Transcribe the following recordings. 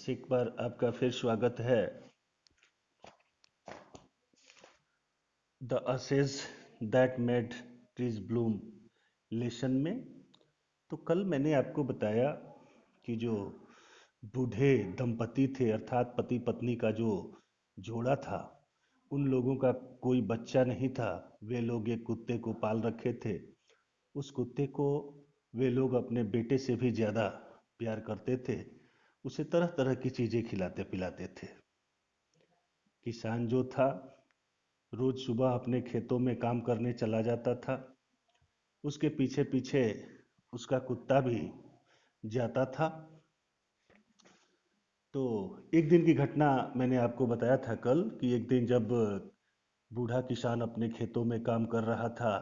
एक बार आपका फिर स्वागत है the ashes that made trees bloom lesson में। तो कल मैंने आपको बताया कि जो बूढ़े दंपति थे अर्थात पति पत्नी का जो जोड़ा था, उन लोगों का कोई बच्चा नहीं था। वे लोग एक कुत्ते को पाल रखे थे। उस कुत्ते को वे लोग अपने बेटे से भी ज़्यादा प्यार करते थे। उसे तरह तरह की चीज़ें खिलाते पिलाते थे। किसान जो था रोज सुबह अपने खेतों में काम करने चला जाता था। उसके पीछे पीछे उसका कुत्ता भी जाता था। तो एक दिन की घटना मैंने आपको बताया था कल कि एक दिन जब बूढ़ा किसान अपने खेतों में काम कर रहा था,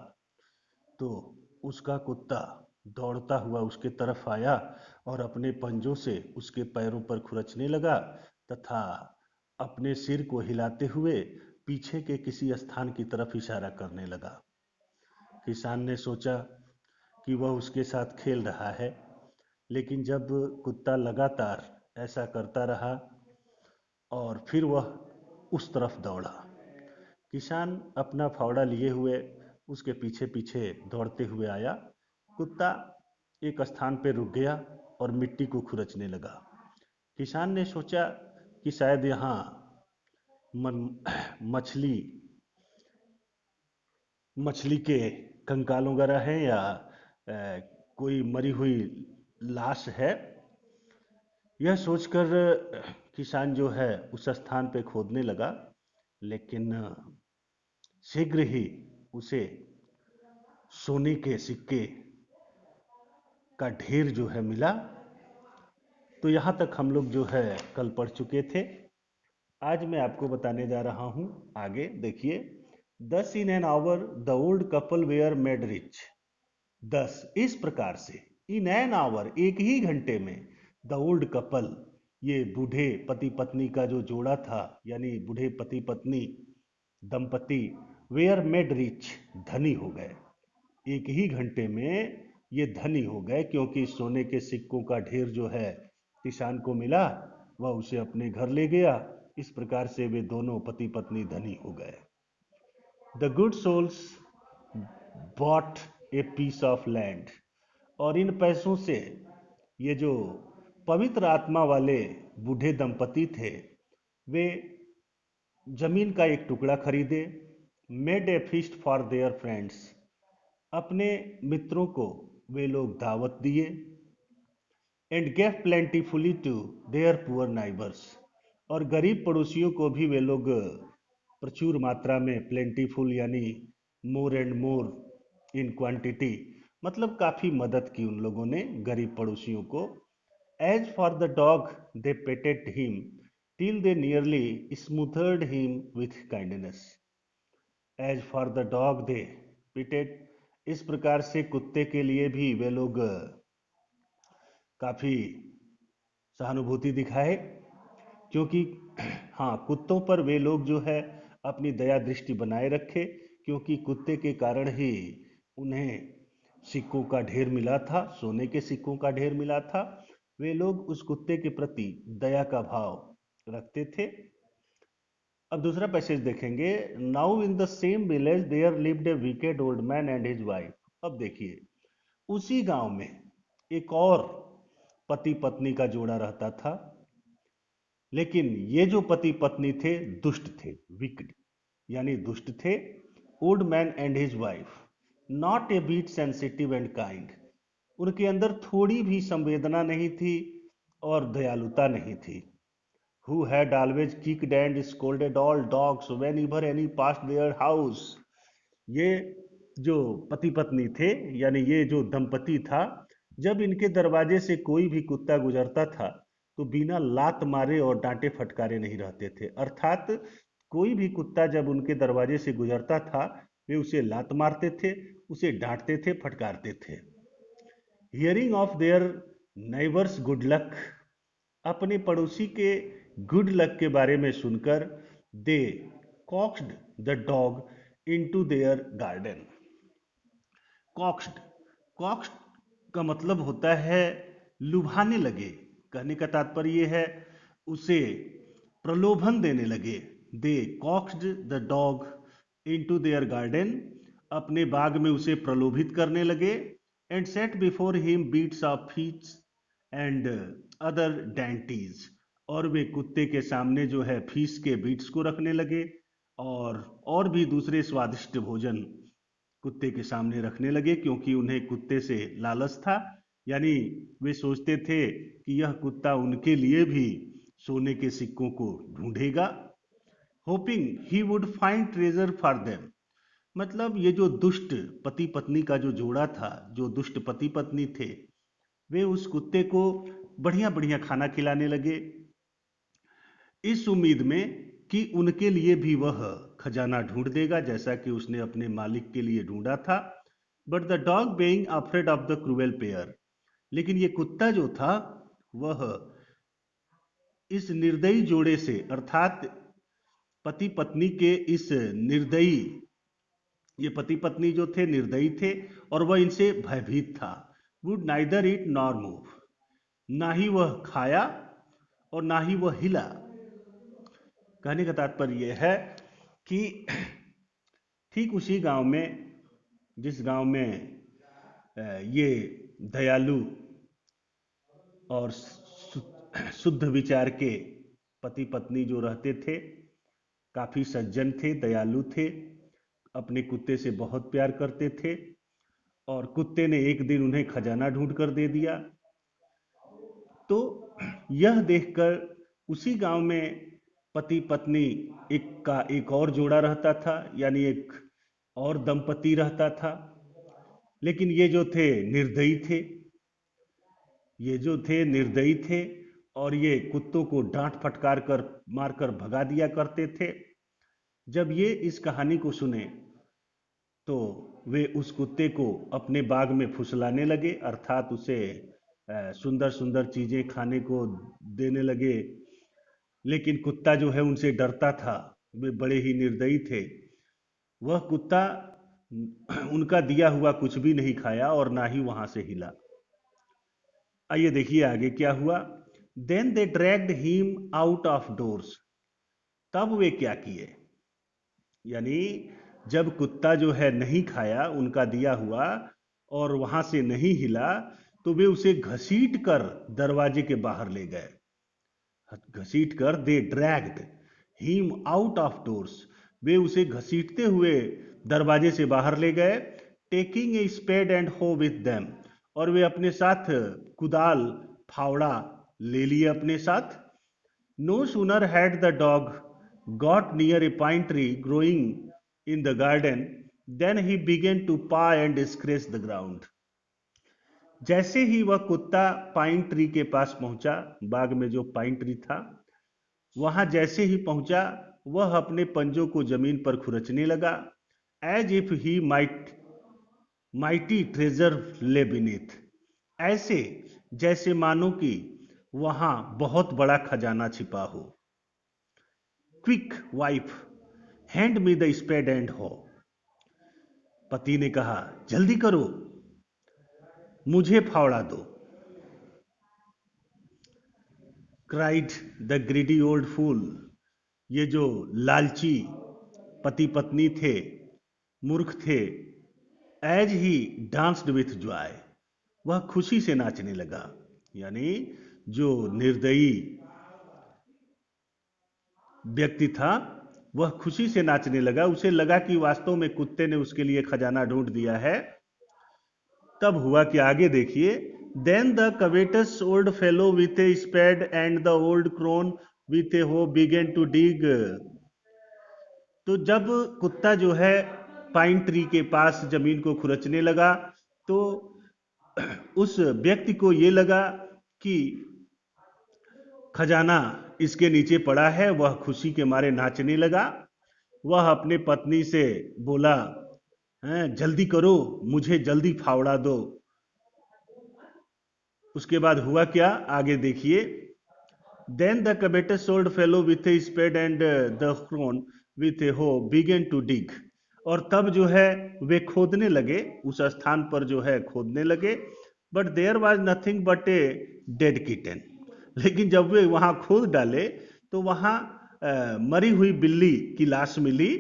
तो उसका कुत्ता दौड़ता हुआ उसके तरफ आया और अपने पंजों से उसके पैरों पर खुरचने लगा तथा अपने सिर को हिलाते हुए पीछे के किसी स्थान की तरफ इशारा करने लगा। किसान ने सोचा कि वह उसके साथ खेल रहा है, लेकिन जब कुत्ता लगातार ऐसा करता रहा और फिर वह उस तरफ दौड़ा। किसान अपना फावड़ा लिए हुए उसके पीछे पीछे दौड़ते हुए आया। कुत्ता एक स्थान पर रुक गया और मिट्टी को खुरचने लगा। किसान ने सोचा कि शायद यहाँ मछली मछली के कंकाल वगैरह हैं या कोई मरी हुई लाश है। यह सोचकर किसान जो है उस स्थान पे खोदने लगा, लेकिन शीघ्र ही उसे सोने के सिक्के का ढेर जो है मिला। तो यहाँ तक हम लोग जो है कल पढ़ चुके थे। आज मैं आपको बताने जा रहा हूँ आगे। देखिए, दस in an hour the old couple were made rich. 10 इस प्रकार से, इन एन आवर एक ही घंटे में, द ओल्ड कपल ये बूढ़े पति पत्नी का जो जोड़ा था, यानी बूढ़े पति पत्नी दंपति, वेयर मेड रिच धनी हो गए। एक ही घंटे में ये धनी हो गए क्योंकि सोने के सिक्कों का ढेर जो है किसान को मिला, वह उसे अपने घर ले गया। इस प्रकार से वे दोनों पति पत्नी धनी हो गए। The good souls bought a piece of land. और इन पैसों से ये जो पवित्र आत्मा वाले बूढ़े दंपति थे, वे जमीन का एक टुकड़ा खरीदे। Made a feast for their friends. अपने मित्रों को वे लोग दावत दिए। And gave plentifully to their poor neighbours. और गरीब पड़ोसियों को भी वे लोग प्रचुर मात्रा में, प्लेंटीफुल यानी more and more in quantity, मतलब काफ़ी मदद की उन लोगों ने गरीब पड़ोसियों को। As for the dog they petted him till they nearly smothered him with kindness. As for the dog they petted, इस प्रकार से कुत्ते के लिए भी वे लोग काफ़ी सहानुभूति दिखाए, क्योंकि हाँ, कुत्तों पर वे लोग जो है अपनी दया दृष्टि बनाए रखे, क्योंकि कुत्ते के कारण ही उन्हें सिक्कों का ढेर मिला था, सोने के सिक्कों का ढेर मिला था। वे लोग उस कुत्ते के प्रति दया का भाव रखते थे। अब दूसरा पैसेज देखेंगे। Now in the same village there lived a wicked old man and his wife. अब देखिए, उसी गांव में एक और पति पत्नी का जोड़ा रहता था, लेकिन ये जो पति पत्नी थे दुष्ट थे, विकड यानी दुष्ट थे। Old man and his wife not a bit sensitive and kind. उनके अंदर थोड़ी भी संवेदना नहीं थी और दयालुता नहीं थी। Who had always kicked and scolded all dogs whenever any passed their house। ये जो पति पत्नी थे, यानी ये जो दंपति था, जब इनके दरवाजे से कोई भी कुत्ता गुजरता था तो बिना लात मारे और डांटे फटकारे नहीं रहते थे। अर्थात कोई भी कुत्ता जब उनके दरवाजे से गुजरता था, वे उसे लात मारते थे, उसे डांटते थे, फटकारते थे। Hearing of their neighbours good luck. अपने पड़ोसी के गुड लक के बारे में सुनकर they coaxed the dog into their garden. Coaxed, coaxed का मतलब होता है लुभाने लगे। कहने का तात्पर्य यह है उसे प्रलोभन देने लगे। They coaxed the dog into their garden, अपने बाग में उसे प्रलोभित करने लगे। And set before him bits of fish and other dainties, और वे कुत्ते के सामने जो है फिश के बीट्स को रखने लगे और भी दूसरे स्वादिष्ट भोजन कुत्ते के सामने रखने लगे, क्योंकि उन्हें कुत्ते से लालच था। यानी वे सोचते थे कि यह कुत्ता उनके लिए भी सोने के सिक्कों को ढूंढेगा। Hoping he would find treasure for them, मतलब ये जो दुष्ट पति पत्नी का जो जोड़ा था, जो दुष्ट पति पत्नी थे, वे उस कुत्ते को बढ़िया बढ़िया खाना खिलाने लगे, इस उम्मीद में कि उनके लिए भी वह खजाना ढूंढ देगा, जैसा कि उसने अपने मालिक के लिए ढूंढा था। But the dog being afraid of the cruel pair, लेकिन ये कुत्ता जो था वह इस निर्दयी जोड़े से, अर्थात पति पत्नी के इस निर्दयी, ये पति पत्नी जो थे निर्दयी थे और वह इनसे भयभीत था। Would neither it nor move, ना ही वह खाया और ना ही वह हिला। कहने का तात्पर्य यह है कि ठीक उसी गांव में, जिस गांव में ये दयालु और शुद्ध विचार के पति पत्नी जो रहते थे, काफी सज्जन थे, दयालु थे, अपने कुत्ते से बहुत प्यार करते थे, और कुत्ते ने एक दिन उन्हें खजाना ढूंढ कर दे दिया। तो यह देखकर उसी गांव में पति पत्नी एक और जोड़ा रहता था, यानी एक और दंपति रहता था। लेकिन ये जो थे निर्दयी थे, ये जो थे निर्दयी थे, और ये कुत्तों को डांट फटकार कर मारकर भगा दिया करते थे। जब ये इस कहानी को सुने तो वे उस कुत्ते को अपने बाग में फुसलाने लगे, अर्थात उसे सुंदर सुंदर चीजें खाने को देने लगे। लेकिन कुत्ता जो है उनसे डरता था, वे बड़े ही निर्दयी थे। वह कुत्ता उनका दिया हुआ कुछ भी नहीं खाया और ना ही वहां से हिला। आइए देखिए आगे क्या हुआ। Then they dragged him out of doors, तब वे क्या किए, यानी जब कुत्ता जो है नहीं खाया उनका दिया हुआ और वहां से नहीं हिला, तो वे उसे घसीट कर दरवाजे के बाहर ले गए। घसीट कर, they dragged him out of doors, वे उसे घसीटते हुए दरवाजे से बाहर ले गए। Taking a spade and hoe with them, और वे अपने साथ कुदाल फावड़ा ले लिए अपने साथ। No sooner had the dog got near a pine tree growing in the garden than he began to paw and scratch the ground, जैसे ही वह कुत्ता पाइन ट्री के पास पहुंचा, बाग में जो पाइन ट्री था वहां जैसे ही पहुंचा, वह अपने पंजों को जमीन पर खुरचने लगा। As if he mighty treasure lay beneath, ऐसे जैसे मानो कि वहां बहुत बड़ा खजाना छिपा हो। Quick wife hand me the spade and hoe, पति ने कहा जल्दी करो, मुझे फावड़ा दो। Cried the greedy old fool, ये जो लालची पति पत्नी थे, मूर्ख थे। As he danced with joy, वह खुशी से नाचने लगा, यानी जो निर्दयी व्यक्ति था वह खुशी से नाचने लगा। उसे लगा कि वास्तव में कुत्ते ने उसके लिए खजाना ढूंढ दिया है। तब हुआ कि आगे देखिए। Then the covetous old fellow with a spade and the old crone with a hoe began to dig, तो जब कुत्ता जो है पाइन ट्री के पास जमीन को खुरचने लगा, तो उस व्यक्ति को ये लगा कि खजाना इसके नीचे पड़ा है। वह खुशी के मारे नाचने लगा। वह अपने पत्नी से बोला, जल्दी करो, मुझे जल्दी फावड़ा दो। उसके बाद हुआ क्या, आगे देखिए। Then the covetous old fellow with a spade and the crone with a hoe began to dig, और तब जो है वे खोदने लगे, उस स्थान पर जो है खोदने लगे। But there was nothing but a dead kitten, लेकिन जब वे वहां खोद डाले तो वहां मरी हुई बिल्ली की लाश मिली।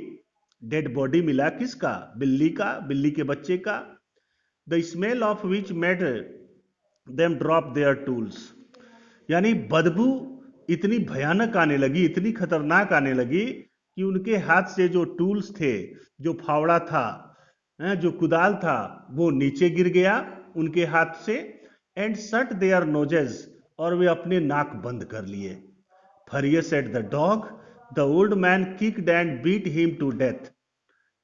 डेड बॉडी मिला किसका? बिल्ली का, बिल्ली के बच्चे का। The smell of which made them drop there tools. यानी बदबू इतनी भयानक आने लगी, इतनी खतरनाक आने लगी कि उनके हाथ से जो टूल्स थे, जो फावड़ा था, जो कुदाल था, वो नीचे गिर गया उनके हाथ से। एंड शट देयर नोजेस, और वे अपने नाक बंद कर लिए। Furious at the dog, the old man kicked and beat him to death.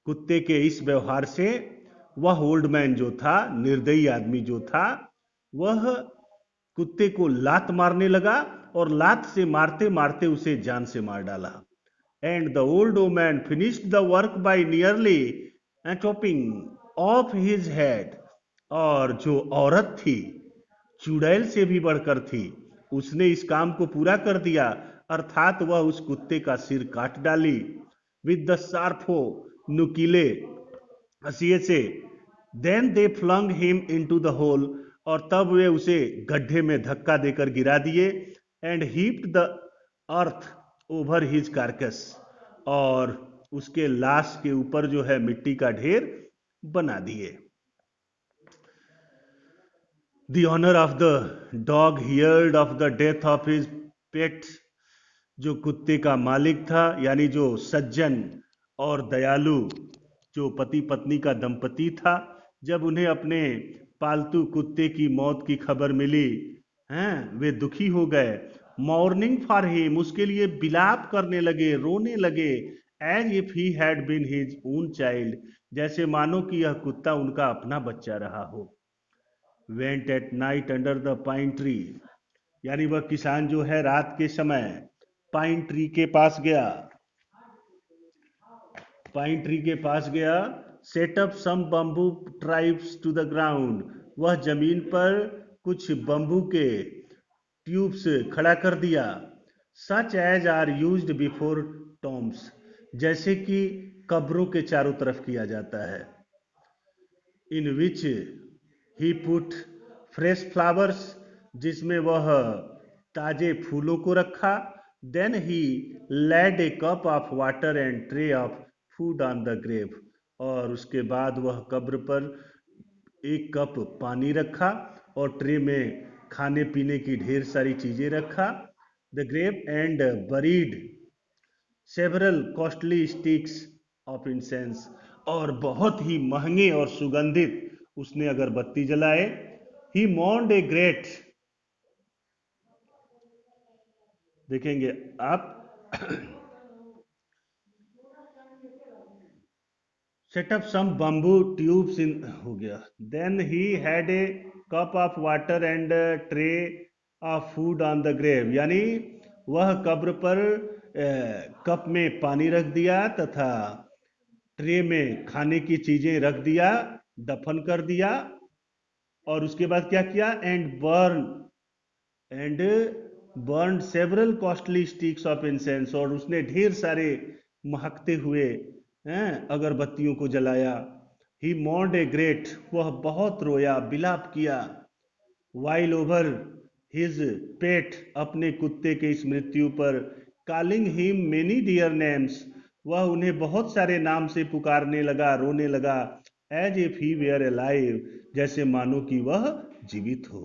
कुत्ते के इस व्यवहार से वह ओल्ड मैन जो था, निर्दयी आदमी जो था, वह कुत्ते को लात मारने लगा और लात से मारते मारते उसे जान से मार डाला। And the old woman finished the work by nearly chopping of his head. और जो औरत थी, चुड़ैल से भी बढ़कर थी, उसने इस काम को पूरा कर दिया, अर्थात वह उस कुत्ते का सिर काट डाली विद द शार्पो, नुकीले हंसिए से। Then they flung him into the hole, और तब वे उसे गड्ढे में धक्का देकर गिरा दिए। And heaped the earth over his carcass, और उसके लाश के ऊपर जो है मिट्टी का ढेर बना दिए। The owner of the dog heard of the death of his pet। जो कुत्ते का मालिक था, यानी जो सज्जन और दयालु जो पति पत्नी का दंपति था, जब उन्हें अपने पालतू कुत्ते की मौत की खबर मिली, हैं, वे दुखी हो गए। मॉर्निंग फॉर हिम, उसके लिए बिलाप करने लगे, रोने लगे। As if he had been his own child, जैसे मानो कि यह कुत्ता उनका अपना बच्चा रहा हो। Went at night under the pine tree, यानी वह किसान जो है रात के समय पाइन ट्री के पास गया, पाइन ट्री के पास गया। Set up some bamboo tribes to the ground, वह जमीन पर कुछ बम्बू के ट्यूब्स खड़ा कर दिया। Such as are used before tombs, जैसे कि कब्रों के चारों तरफ किया जाता है। In which he put fresh flowers, जिसमें वह ताजे फूलों को रखा। Then he laid a cup of water and tray of food on the grave, और उसके बाद वह कब्र पर एक कप पानी रखा और ट्रे में खाने पीने की ढेर सारी चीजें रखा। The grave and buried several costly sticks of incense, और बहुत ही महंगे और सुगंधित उसने अगरबत्ती जलाए। ही मॉन्ड ए ग्रेट, देखेंगे आप, set up some bamboo tubes in, हो गया। Then he had a cup of water and tray of food on the grave, यानी वह कब्र पर कप में पानी रख दिया तथा ट्रे में खाने की चीजें रख दिया, दफन कर दिया। और उसके बाद क्या किया? And burn several costly sticks of incense, और उसने ढेर सारे महकते हुए अगरबत्तियों को जलाया। ही मॉन्ड ए ग्रेट, वह बहुत रोया, बिलाप किया। वाइल ओवर हिज पेट, अपने कुत्ते के इस मृत्यु पर। Calling him many dear names, वह उन्हें बहुत सारे नाम से पुकारने लगा, रोने लगा। As if he were alive, जैसे मानो कि वह जीवित हो।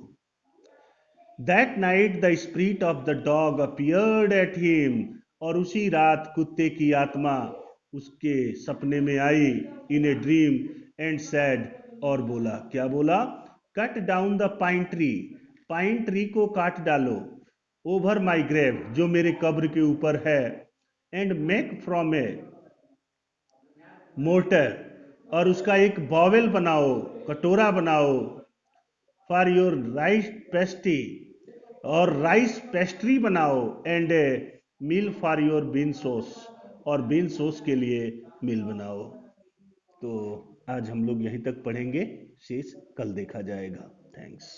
That night the spirit of the dog appeared at him, और उसी रात कुत्ते की आत्मा उसके सपने में आई, in a dream, and said, और बोला, क्या बोला? Cut down the pine tree, pine tree को काट डालो। ओवर माई ग्रेव, जो मेरे कब्र के ऊपर है। And make from A mortar, और उसका एक बॉवेल बनाओ, कटोरा बनाओ। फॉर योर राइस पेस्ट्री, और राइस पेस्ट्री बनाओ। And mill for your bean sauce, और बीन सॉस के लिए मिल बनाओ। तो आज हम लोग यहीं तक पढ़ेंगे, शेष कल देखा जाएगा। थैंक्स।